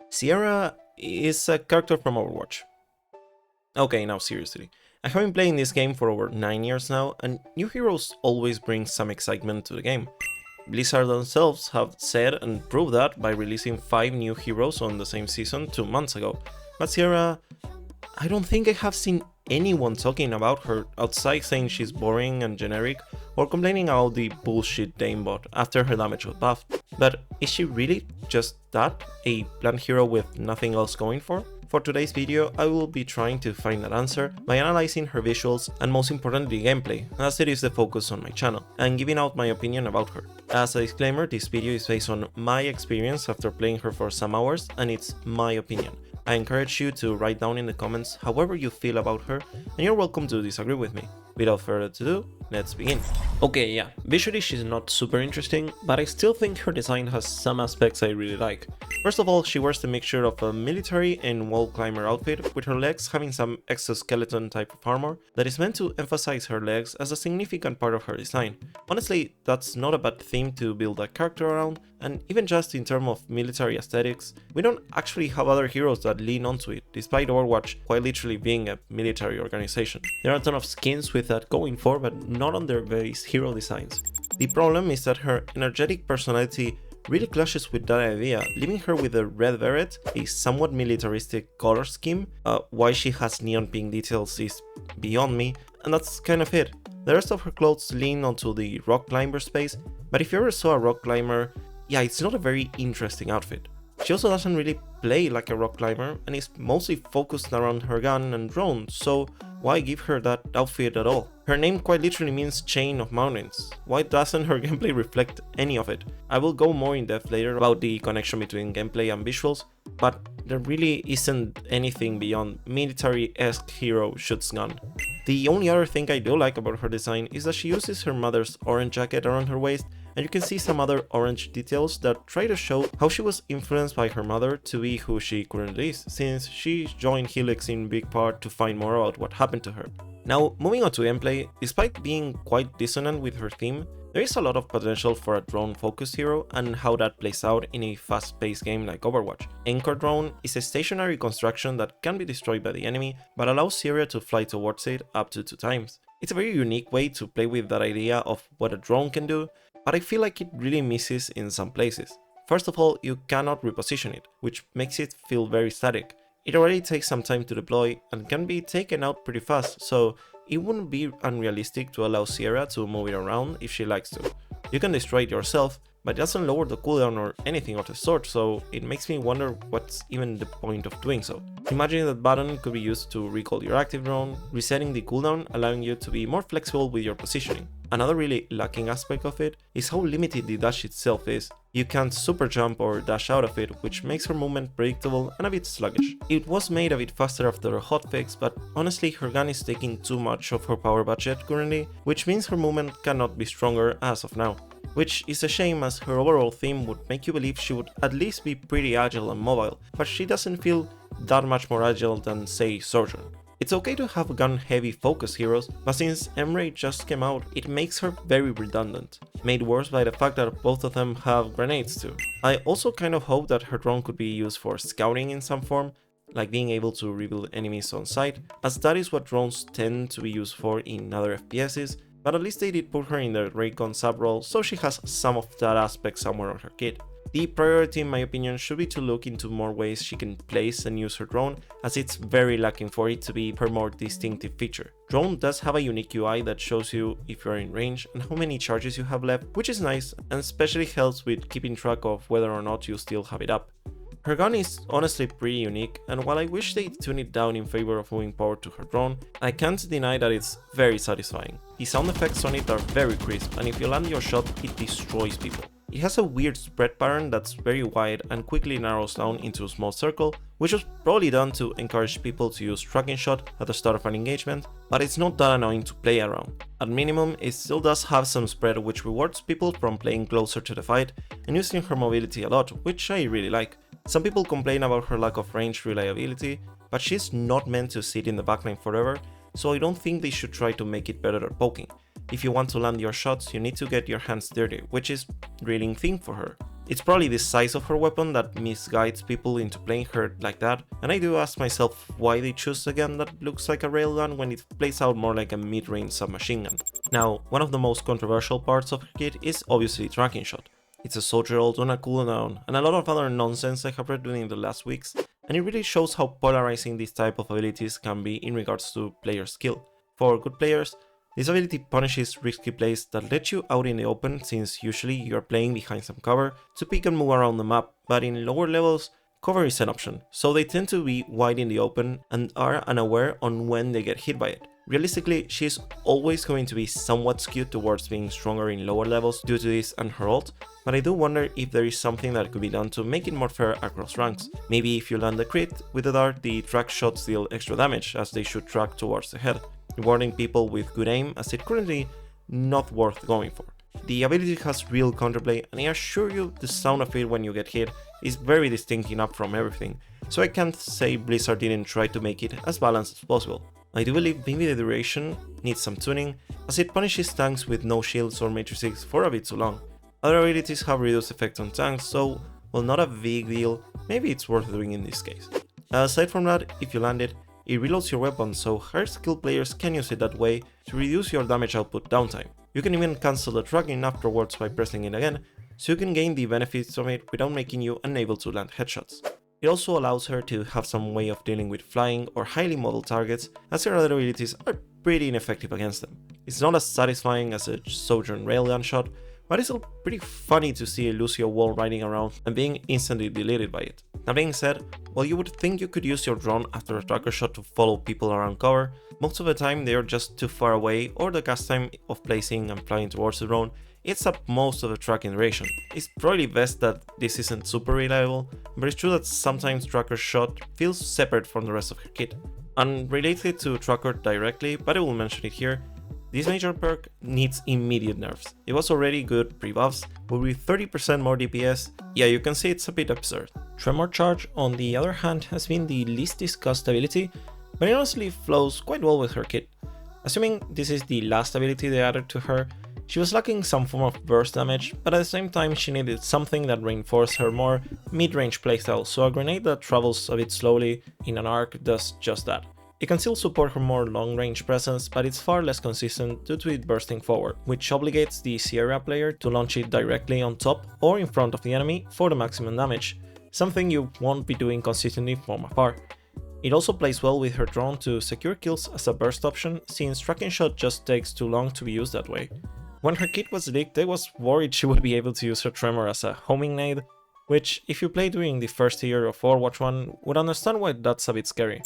Sierra is a character from Overwatch. Okay, now seriously. I have been playing this game for over 9 years now, and new heroes always bring some excitement to the game. Blizzard themselves have said and proved that by releasing 5 new heroes on the same season 2 months ago. But Sierra, I don't think I have seen anyone talking about her outside saying she's boring and generic, or complaining about the bullshit Damebot after her damage was buffed. But is she really just that? A bland hero with nothing else going for? For today's video, I will be trying to find that answer by analyzing her visuals and most importantly gameplay, as it is the focus on my channel, and giving out my opinion about her. As a disclaimer, this video is based on my experience after playing her for some hours, and it's my opinion. I encourage you to write down in the comments however you feel about her, and you're welcome to disagree with me. Without further ado, let's begin. Okay, yeah, visually she's not super interesting, but I still think her design has some aspects I really like. First of all, she wears the mixture of a military and wall climber outfit, with her legs having some exoskeleton type of armor that is meant to emphasize her legs as a significant part of her design. Honestly, that's not a bad theme to build a character around, and even just in terms of military aesthetics, we don't actually have other heroes that lean onto it, despite Overwatch quite literally being a military organization. There are a ton of skins with that going for, but not on their base hero designs. The problem is that her energetic personality really clashes with that idea, leaving her with a red beret, a somewhat militaristic color scheme. Why she has neon pink details is beyond me, and that's kind of it. The rest of her clothes lean onto the rock climber space, but if you ever saw a rock climber, yeah, it's not a very interesting outfit. She also doesn't really play like a rock climber and is mostly focused around her gun and drone, so why give her that outfit at all? Her name quite literally means chain of mountains. Why doesn't her gameplay reflect any of it? I will go more in depth later about the connection between gameplay and visuals, but there really isn't anything beyond military-esque hero shoots gun. The only other thing I do like about her design is that she uses her mother's orange jacket around her waist, and you can see some other orange details that try to show how she was influenced by her mother to be who she currently is, since she joined Helix in big part to find more about what happened to her. Now, moving on to gameplay, despite being quite dissonant with her theme, there is a lot of potential for a drone-focused hero and how that plays out in a fast-paced game like Overwatch. Anchor Drone is a stationary construction that can be destroyed by the enemy, but allows Syria to fly towards it up to 2 times. It's a very unique way to play with that idea of what a drone can do, but I feel like it really misses in some places. First of all, you cannot reposition it, which makes it feel very static. It already takes some time to deploy and can be taken out pretty fast, so it wouldn't be unrealistic to allow Sierra to move it around if she likes to. You can destroy it yourself, but it doesn't lower the cooldown or anything of the sort, so it makes me wonder what's even the point of doing so. Imagine that button could be used to recall your active drone, resetting the cooldown, allowing you to be more flexible with your positioning. Another really lacking aspect of it is how limited the dash itself is. You can't super jump or dash out of it, which makes her movement predictable and a bit sluggish. It was made a bit faster after a hotfix, but honestly her gun is taking too much of her power budget currently, which means her movement cannot be stronger as of now. Which is a shame, as her overall theme would make you believe she would at least be pretty agile and mobile, but she doesn't feel that much more agile than, say, Sojourn. It's okay to have gun-heavy focus heroes, but since Emre just came out, it makes her very redundant, made worse by the fact that both of them have grenades too. I also kind of hope that her drone could be used for scouting in some form, like being able to reveal enemies on sight, as that is what drones tend to be used for in other FPSs, but at least they did put her in the Raycon sub-role, so she has some of that aspect somewhere on her kit. The priority in my opinion should be to look into more ways she can place and use her drone, as it's very lacking for it to be her more distinctive feature. Drone does have a unique UI that shows you if you're in range and how many charges you have left, which is nice and especially helps with keeping track of whether or not you still have it up. Her gun is honestly pretty unique, and while I wish they'd tune it down in favor of moving power to her drone, I can't deny that it's very satisfying. The sound effects on it are very crisp, and if you land your shot, it destroys people. It has a weird spread pattern that's very wide and quickly narrows down into a small circle, which was probably done to encourage people to use tracking shot at the start of an engagement, but it's not that annoying to play around. At minimum, it still does have some spread which rewards people from playing closer to the fight and using her mobility a lot, which I really like. Some people complain about her lack of range reliability, but she's not meant to sit in the backline forever, so I don't think they should try to make it better at poking. If you want to land your shots, you need to get your hands dirty, which is really a thing for her. It's probably the size of her weapon that misguides people into playing her like that, and I do ask myself why they choose a gun that looks like a railgun when it plays out more like a mid-range submachine gun. Now, one of the most controversial parts of her kit is obviously tracking shot. It's a soldier ult on a cooldown, and a lot of other nonsense I have read during the last weeks, and it really shows how polarizing this type of abilities can be in regards to player skill. For good players, this ability punishes risky plays that let you out in the open, since usually you are playing behind some cover to pick and move around the map, but in lower levels, cover is an option, so they tend to be wide in the open and are unaware on when they get hit by it. Realistically, she is always going to be somewhat skewed towards being stronger in lower levels due to this and her ult, but I do wonder if there is something that could be done to make it more fair across ranks. Maybe if you land a crit with a dart, the track shots deal extra damage, as they should track towards the head, rewarding people with good aim, as it currently not worth going for. The ability has real counterplay, and I assure you the sound of it when you get hit is very distinct enough from everything, so I can't say Blizzard didn't try to make it as balanced as possible. I do believe maybe the duration needs some tuning, as it punishes tanks with no shields or matrices for a bit too long. Other abilities have reduced effect on tanks, so while not a big deal, maybe it's worth doing in this case. Aside from that, if you land it reloads your weapon, so higher skill players can use it that way to reduce your damage output downtime. You can even cancel the tracking afterwards by pressing it again, so you can gain the benefits from it without making you unable to land headshots. It also allows her to have some way of dealing with flying or highly modeled targets, as her other abilities are pretty ineffective against them. It's not as satisfying as a Sojourn railgun shot, but it's still pretty funny to see a Lucio wall riding around and being instantly deleted by it. That being said, while you would think you could use your drone after a tracker shot to follow people around cover, most of the time they are just too far away, or the cast time of placing and flying towards the drone eats up most of the tracking duration. It's probably best that this isn't super reliable, but it's true that sometimes tracker shot feels separate from the rest of her kit. Unrelated to tracker directly, but I will mention it here, this major perk needs immediate nerfs. It was already good pre-buffs, but with 30% more DPS, yeah, you can see it's a bit absurd. Tremor Charge, on the other hand, has been the least discussed ability, but it honestly flows quite well with her kit. Assuming this is the last ability they added to her, she was lacking some form of burst damage, but at the same time she needed something that reinforced her more mid-range playstyle, so a grenade that travels a bit slowly in an arc does just that. It can still support her more long-range presence, but it's far less consistent due to it bursting forward, which obligates the Sierra player to launch it directly on top or in front of the enemy for the maximum damage, something you won't be doing consistently from afar. It also plays well with her drone to secure kills as a burst option, since tracking shot just takes too long to be used that way. When her kit was leaked, I was worried she would be able to use her Tremor as a homing nade, which, if you played during the first year of Overwatch 1, would understand why that's a bit scary.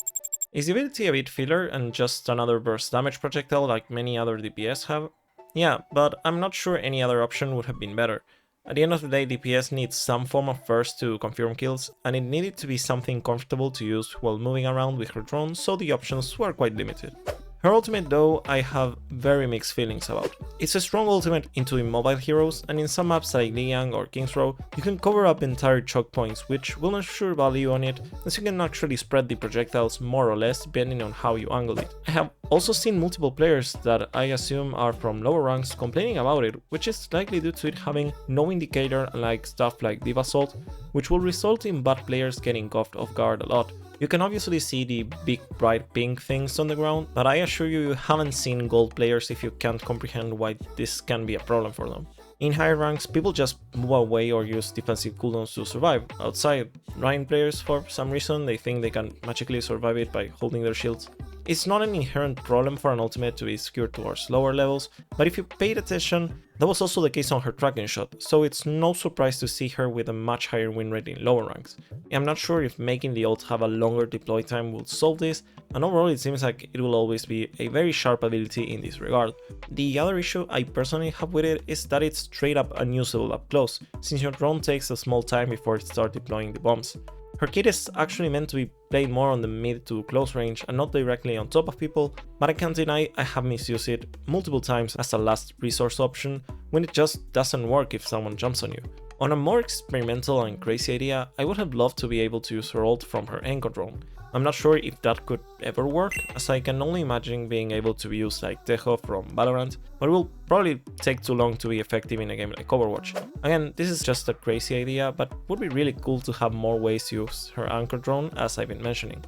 Is the ability a bit filler and just another burst damage projectile like many other DPS have? Yeah, but I'm not sure any other option would have been better. At the end of the day, DPS needs some form of burst to confirm kills, and it needed to be something comfortable to use while moving around with her drone, so the options were quite limited. Her ultimate though, I have very mixed feelings about. It's a strong ultimate into immobile heroes, and in some maps like Liang or King's Row, you can cover up entire choke points, which will ensure value on it, as you can actually spread the projectiles more or less depending on how you angle it. I have also seen multiple players that I assume are from lower ranks complaining about it, which is likely due to it having no indicator unlike stuff like Div Assault, which will result in bad players getting caught off guard a lot. You can obviously see the big bright pink things on the ground, but I assure you haven't seen gold players if you can't comprehend why this can be a problem for them. In higher ranks, people just move away or use defensive cooldowns to survive. Outside, Ryan players, for some reason, they think they can magically survive it by holding their shields. It's not an inherent problem for an ultimate to be skewed towards lower levels, but if you paid attention, that was also the case on her tracking shot, so it's no surprise to see her with a much higher win rate in lower ranks. I'm not sure if making the ult have a longer deploy time will solve this, and overall it seems like it will always be a very sharp ability in this regard. The other issue I personally have with it is that it's straight up unusable up close, since your drone takes a small time before it starts deploying the bombs. Her kit is actually meant to be played more on the mid to close range and not directly on top of people, but I can't deny I have misused it multiple times as a last resource option when it just doesn't work if someone jumps on you. On a more experimental and crazy idea, I would have loved to be able to use her ult from her aim control. I'm not sure if that could ever work, as I can only imagine being able to be used like Tejo from Valorant, but it will probably take too long to be effective in a game like Overwatch. Again, this is just a crazy idea, but would be really cool to have more ways to use her anchor drone, as I've been mentioning.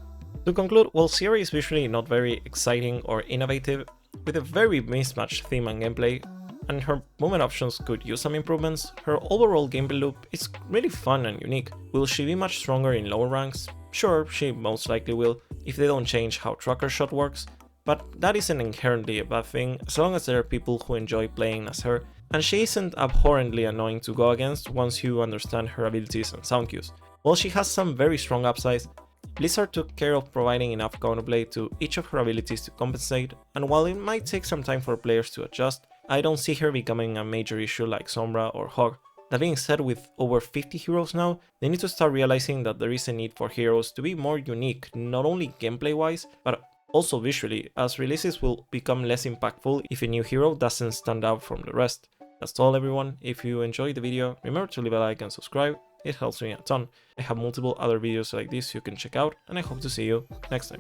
To conclude, while Sierra is visually not very exciting or innovative, with a very mismatched theme and gameplay, and her movement options could use some improvements, her overall gameplay loop is really fun and unique. Will she be much stronger in lower ranks? Sure, she most likely will, if they don't change how tracker shot works, but that isn't inherently a bad thing as long as there are people who enjoy playing as her, and she isn't abhorrently annoying to go against once you understand her abilities and sound cues. While she has some very strong upsides, Blizzard took care of providing enough counterplay to each of her abilities to compensate, and while it might take some time for players to adjust, I don't see her becoming a major issue like Sombra or Hog. That being said, with over 50 heroes now, they need to start realizing that there is a need for heroes to be more unique, not only gameplay wise, but also visually, as releases will become less impactful if a new hero doesn't stand out from the rest. That's all everyone. If you enjoyed the video, remember to leave a like and subscribe, it helps me a ton. I have multiple other videos like this you can check out, and I hope to see you next time.